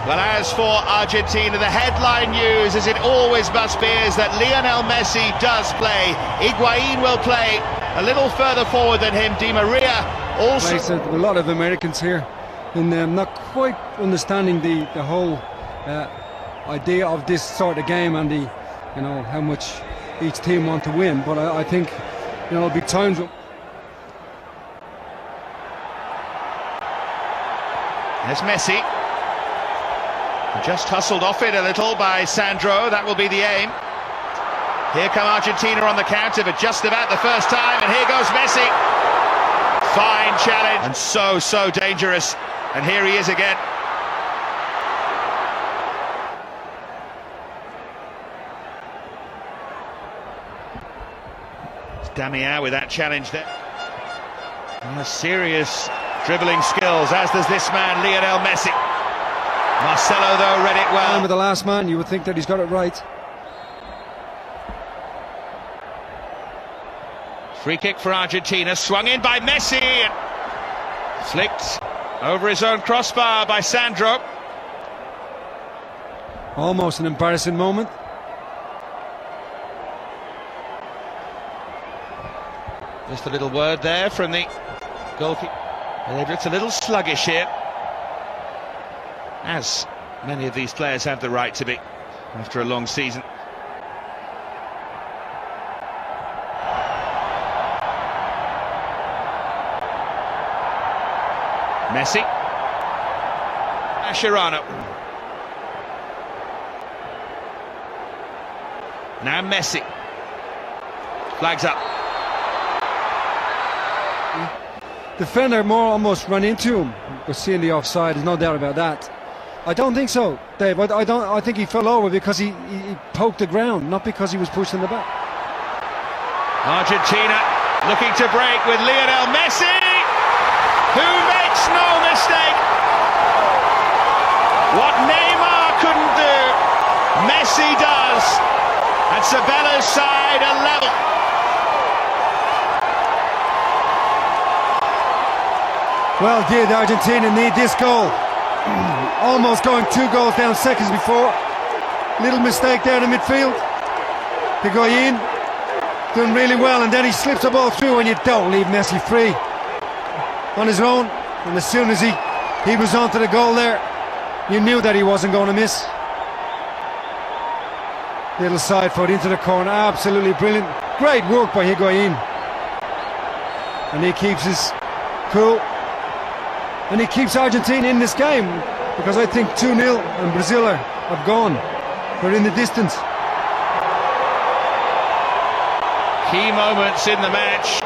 Well, as for Argentina, the headline news, as it always must be, is that Lionel Messi does play. Higuain will play a little further forward than him. Di Maria also. A lot of Americans here, and not quite understanding the whole idea of this sort of game and the, how much each team want to win. But I think, there'll be times. There's Messi. Just hustled off it a little by Sandro. That will be the aim. Here come Argentina on the counter, but just about the first time, and here goes Messi. Fine challenge, and so dangerous. And here he is again. It's Damian with that challenge there. Serious dribbling skills, as does this man, Lionel Messi. Marcelo, though, read it well. With the last man, you would think that he's got it right. Free kick for Argentina, swung in by Messi. Flicked over his own crossbar by Sandro. Almost an embarrassing moment. Just a little word there from the goalkeeper. It looks a little sluggish here, as many of these players have the right to be after a long season. Messi. Mascherano. Now Messi. Flags up. Defender almost run into him. We're seeing the offside, there's no doubt about that. I don't think so, Dave. I think he fell over because he poked the ground, not because he was pushed in the back. Argentina looking to break with Lionel Messi, who makes no mistake. What Neymar couldn't do, Messi does. And Sabella's side are level. Well, did Argentina need this goal? Almost going 2 goals down seconds before. Little mistake there in the midfield. Higuain doing really well, and then he slips the ball through, and you don't leave Messi free on his own. And as soon as he was onto the goal there, you knew that he wasn't going to miss. Little side foot into the corner, absolutely brilliant. Great work by Higuain. And he keeps his cool. And he keeps Argentina in this game, because I think 2-0 and Brazil have gone. They're in the distance. Key moments in the match.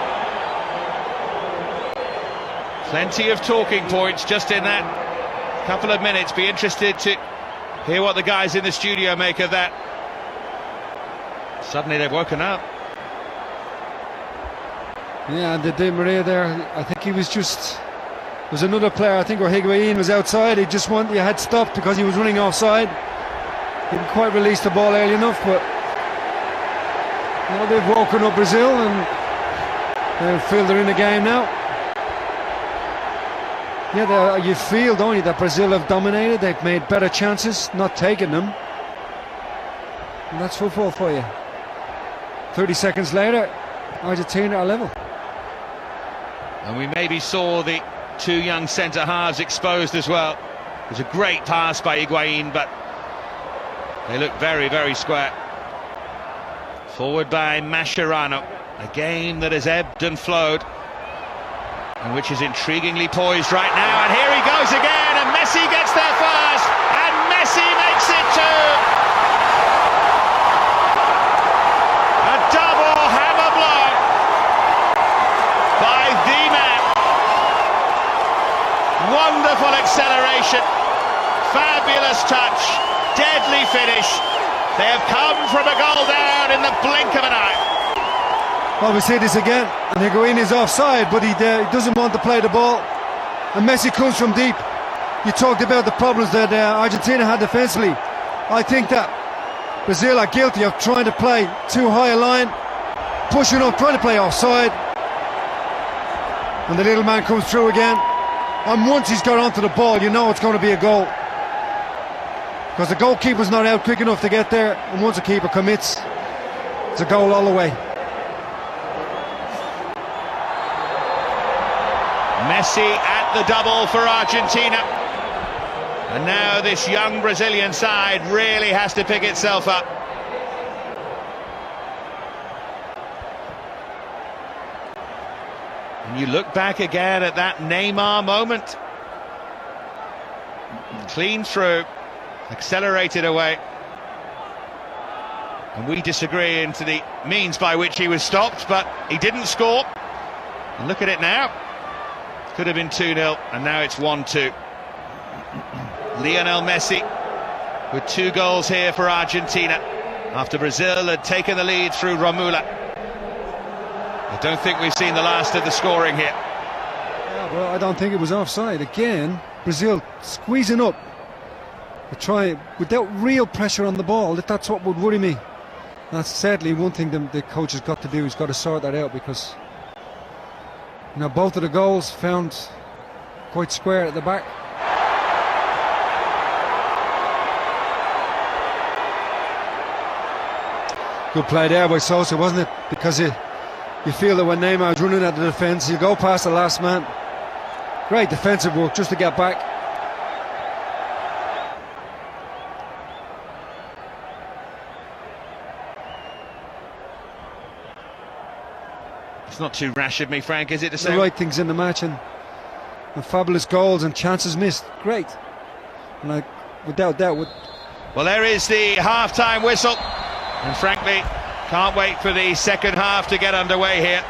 Plenty of talking points just in that couple of minutes. Be interested to hear what the guys in the studio make of that. Suddenly they've woken up. Yeah, and the Di Maria there, I think he was just... There's another player, I think, where Higuain was outside. He had stopped because he was running offside. He didn't quite release the ball early enough, but they've woken up Brazil, and they feel they're in the game now. Yeah, you feel, don't you, that Brazil have dominated. They've made better chances, not taking them. And that's football for you. 30 seconds later, Argentina are level. And we maybe saw the 2 young centre-halves exposed as well. It was a great pass by Higuain, but they look very square. Forward by Mascherano. A game that has ebbed and flowed, and which is intriguingly poised right now. And here he goes again, and Messi gets there first, and Messi makes it too. A double hammer blow by the man. Wonderful acceleration, fabulous touch, deadly finish. They have come from a goal down in the blink of an eye. Well, we see this again, and Higuain is offside, but he doesn't want to play the ball, and Messi comes from deep. You talked about the problems that Argentina had defensively. I think that Brazil are guilty of trying to play too high a line, pushing up, trying to play offside, and the little man comes through again, and once he's got onto the ball, you know it's going to be a goal. because the goalkeeper's not out quick enough to get there, and once the keeper commits, it's a goal all the way. Messi at the double for Argentina. And now this young Brazilian side really has to pick itself up. And you look back again at that Neymar moment. Clean through, accelerated away. And we disagree into the means by which he was stopped, but he didn't score. And look at it now. Could have been 2-0, and now it's 1-2. Lionel Messi with 2 goals here for Argentina after Brazil had taken the lead through Romula. I don't think we've seen the last of the scoring here. Yeah, well, I don't think it was offside. Again, Brazil squeezing up, trying without real pressure on the ball. That's what would worry me. That's certainly one thing the coach has got to do. He's got to sort that out, because both of the goals found quite square at the back. Good play there by Sosa, wasn't it? Because you feel that when Neymar's running at the defence, he'll go past the last man. Great defensive work just to get back. It's not too rash of me, Frank, is it, to say? The right things in the match, and fabulous goals and chances missed. Great. And without doubt would. Well, there is the half-time whistle. And frankly, can't wait for the second half to get underway here.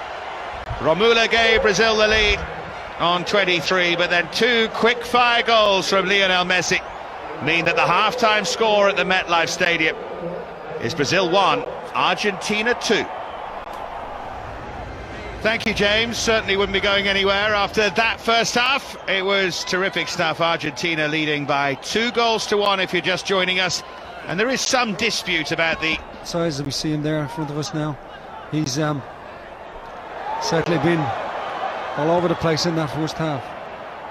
Romula gave Brazil the lead on 23, but then 2 quick-fire goals from Lionel Messi mean that the half-time score at the MetLife Stadium is Brazil 1, Argentina 2. Thank you, James. Certainly wouldn't be going anywhere after that first half. It was terrific stuff. Argentina leading by 2-1 if you're just joining us. And there is some dispute about the size that we see him there in front of us now. He's certainly been all over the place in that first half.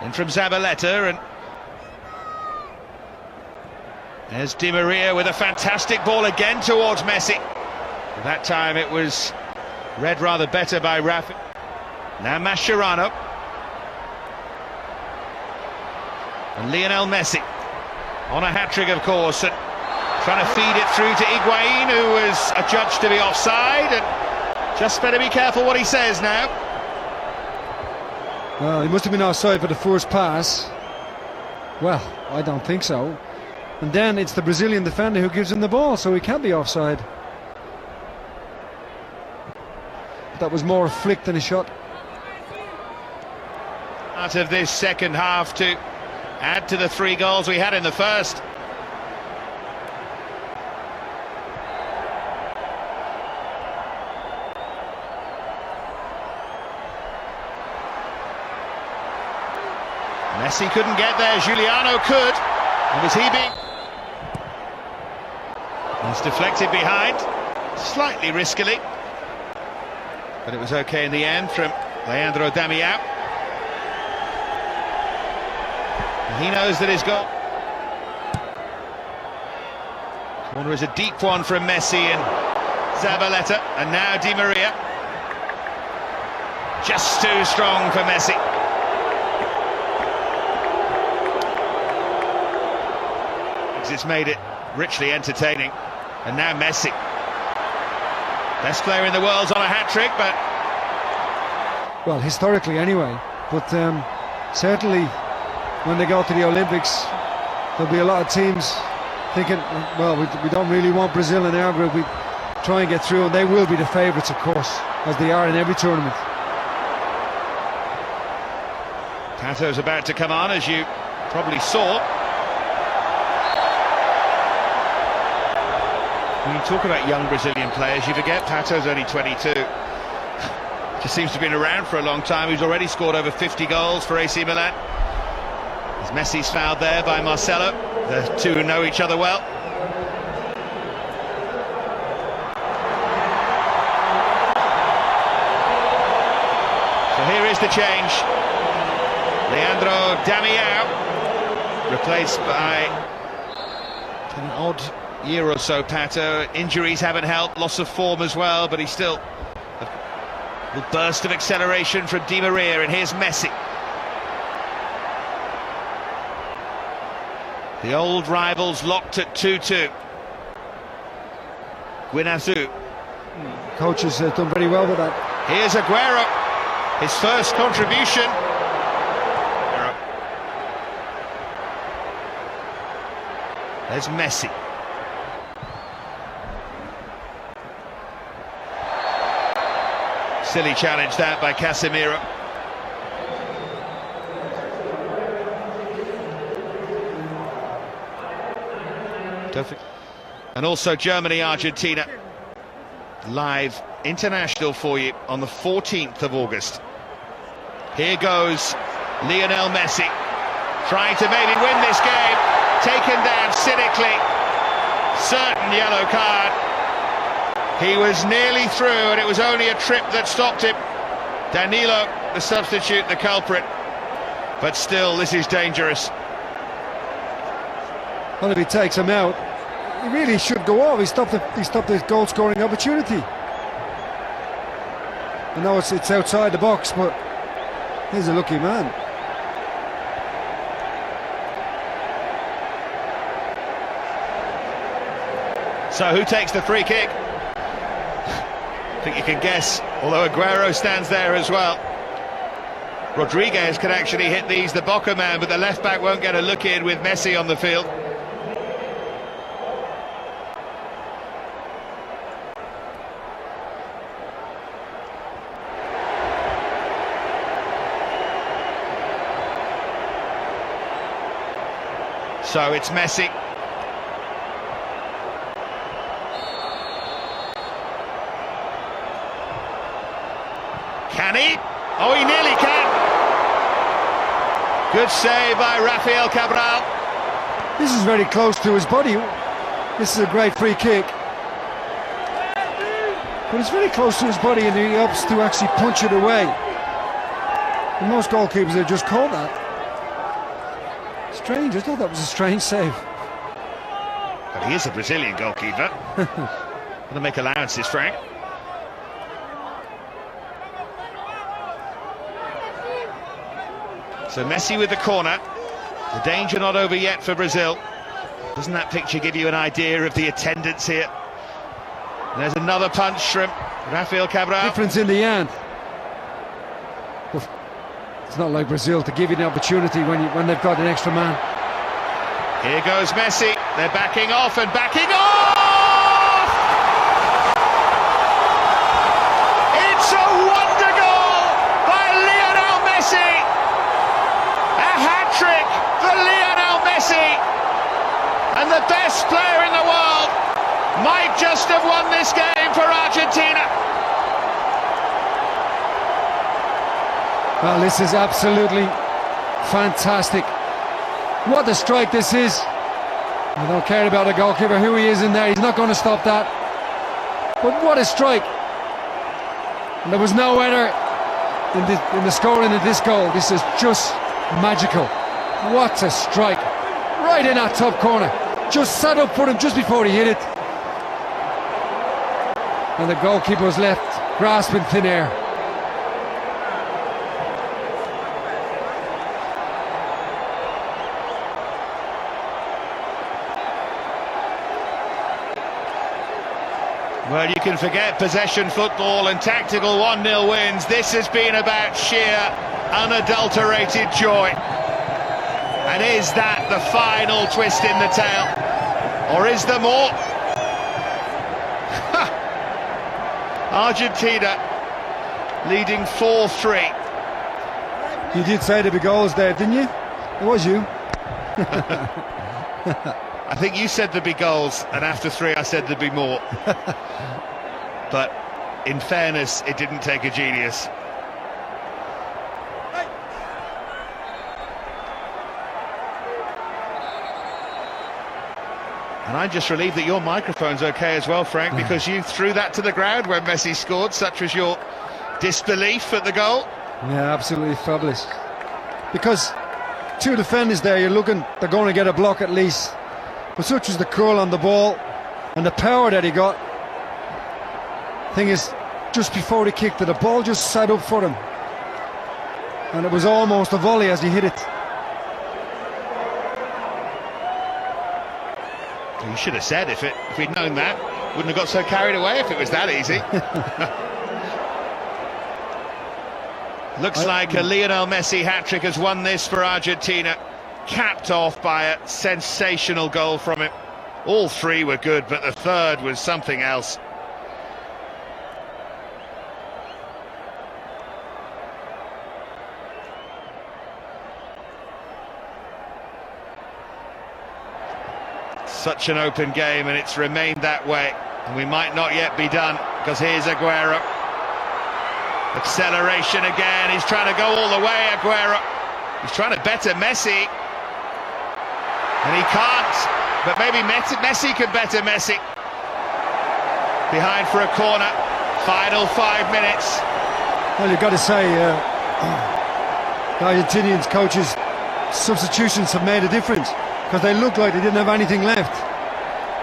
In from Zabaleta, and there's Di Maria with a fantastic ball again towards Messi. That time it was read rather better by Rafa. Now Mascherano. And Lionel Messi on a hat-trick, of course, and trying to feed it through to Higuain, who was adjudged to be offside, and just better be careful what he says now. Well, he must have been offside for the first pass. Well, I don't think so. And then it's the Brazilian defender who gives him the ball, so he can be offside. That was more a flick than a shot. Out of this second half to add to the 3 goals we had in the first. Messi couldn't get there, Giuliano could. And was he being... He's deflected behind, slightly riskily. But it was okay in the end from Leandro Damião. He knows that his goal. Corner is a deep one from Messi and Zabaleta, and now Di Maria. Just too strong for Messi. It's made it richly entertaining. And now Messi. Best player in the world's on a hat-trick, but... Well, historically anyway. But certainly when they go to the Olympics, there'll be a lot of teams thinking, well, we don't really want Brazil in our group. We try and get through, and they will be the favourites, of course, as they are in every tournament. Pato's about to come on, as you probably saw. When you talk about young Brazilian players, you forget Pato's only 22. Just seems to have been around for a long time. He's already scored over 50 goals for AC Milan. As Messi's fouled there by Marcelo. The two know each other well. So here is the change. Leandro Damião, replaced by An odd year or so, Pato. Injuries haven't helped, loss of form as well, but he's still a little burst of acceleration from Di Maria, and here's Messi. The old rivals locked at 2-2. Guinazu. Coach has done very well with that. Here's Aguero, his first contribution. There's Messi. Silly challenge that by Casemiro. And also Germany-Argentina. Live international for you on the 14th of August. Here goes Lionel Messi, trying to maybe win this game. Taken down cynically. Certain yellow card. He was nearly through, and it was only a trip that stopped him. Danilo, the substitute, the culprit. But still, this is dangerous. Well, if he takes him out, he really should go off. He stopped the goal-scoring opportunity. I know it's outside the box, but he's a lucky man. So who takes the free kick? I think you can guess, although Aguero stands there as well. Rodriguez can actually hit these, the Boca man, but the left-back won't get a look in with Messi on the field. So it's Messi. Can he? Oh, he nearly can. Good save by Rafael Cabral. This is very close to his body. This is a great free kick. But it's very close to his body, and he opts to actually punch it away. And most goalkeepers have just called that. Strange, I thought that was a strange save. But he is a Brazilian goalkeeper. Gonna make allowances, Frank. So Messi with the corner. The danger not over yet for Brazil. Doesn't that picture give you an idea of the attendance here? And there's another punch from Rafael Cabral. Difference in the end. It's not like Brazil to give you the opportunity when they've got an extra man. Here goes Messi. They're backing off and backing off! It's a wonder goal by Lionel Messi! A hat-trick for Lionel Messi! And the best player in the world might just have won this game for Argentina. Well, this is absolutely fantastic. What a strike this is. I don't care about the goalkeeper, who he is in there. He's not going to stop that. But what a strike. And there was no error in the scoring of this goal. This is just magical. What a strike. Right in that top corner. Just sat up for him just before he hit it. And the goalkeeper was left grasping thin air. Well, you can forget possession football and tactical 1-0 wins. This has been about sheer, unadulterated joy. And is that the final twist in the tail? Or is there more? Argentina leading 4-3. You did say there'd be goals there, didn't you? It was you. I think you said there'd be goals, and after 3 I said there'd be more. But in fairness, it didn't take a genius. And I'm just relieved that your microphone's okay as well, Frank, because you threw that to the ground when Messi scored. Such was your disbelief at the goal. Yeah, absolutely fabulous. Because 2 defenders there, you're looking, they're going to get a block at least. But such was the curl on the ball and the power that he got. Thing is, just before he kicked it, the ball just sat up for him. And it was almost a volley as he hit it. You should have said if we'd known that. Wouldn't have got so carried away if it was that easy. Looks like a Lionel Messi hat-trick has won this for Argentina. Capped off by a sensational goal from him. All three were good, but the third was something else. Such an open game, and it's remained that way. And we might not yet be done, because here's Aguero. Acceleration again, he's trying to go all the way, Aguero. He's trying to better Messi. And he can't, but maybe Messi can better Messi. Behind for a corner, final 5 minutes. Well, you've got to say, the Argentinian coaches' substitutions have made a difference, because they looked like they didn't have anything left.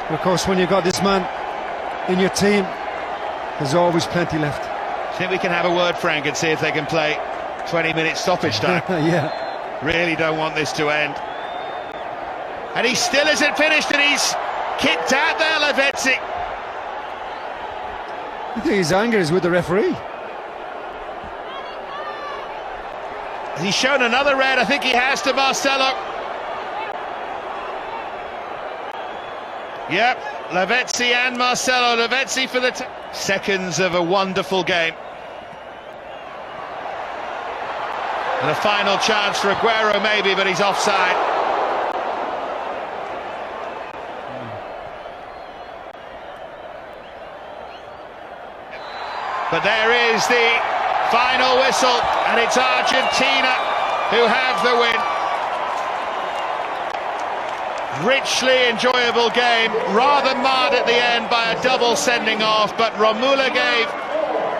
But of course, when you've got this man in your team, there's always plenty left. I think we can have a word, Frank, and see if they can play 20-minute stoppage time. Yeah. Really don't want this to end. And he still isn't finished, and he's kicked out there, Lavezzi. I think his anger is with the referee. He's shown another red, I think he has, to Marcelo. Yep, Lavezzi and Marcelo. Lavezzi for the seconds of a wonderful game. And a final chance for Aguero maybe, but he's offside. But there is the final whistle, and it's Argentina who have the win. Richly enjoyable game, rather marred at the end by a double sending off, but Romula gave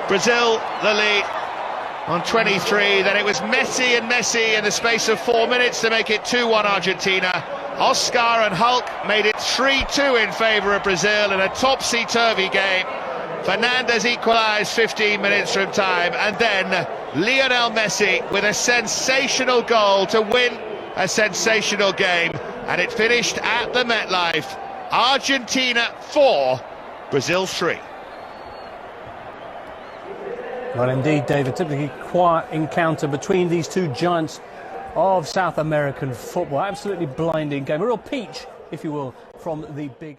Brazil the lead on 23. Then it was Messi and Messi in the space of 4 minutes to make it 2-1 Argentina. Oscar and Hulk made it 3-2 in favour of Brazil in a topsy-turvy game. Fernandes equalised 15 minutes from time, and then Lionel Messi with a sensational goal to win a sensational game, and it finished at the MetLife. Argentina 4, Brazil 3. Well, indeed, David, typically quiet encounter between these two giants of South American football. Absolutely blinding game, a real peach, if you will, from the big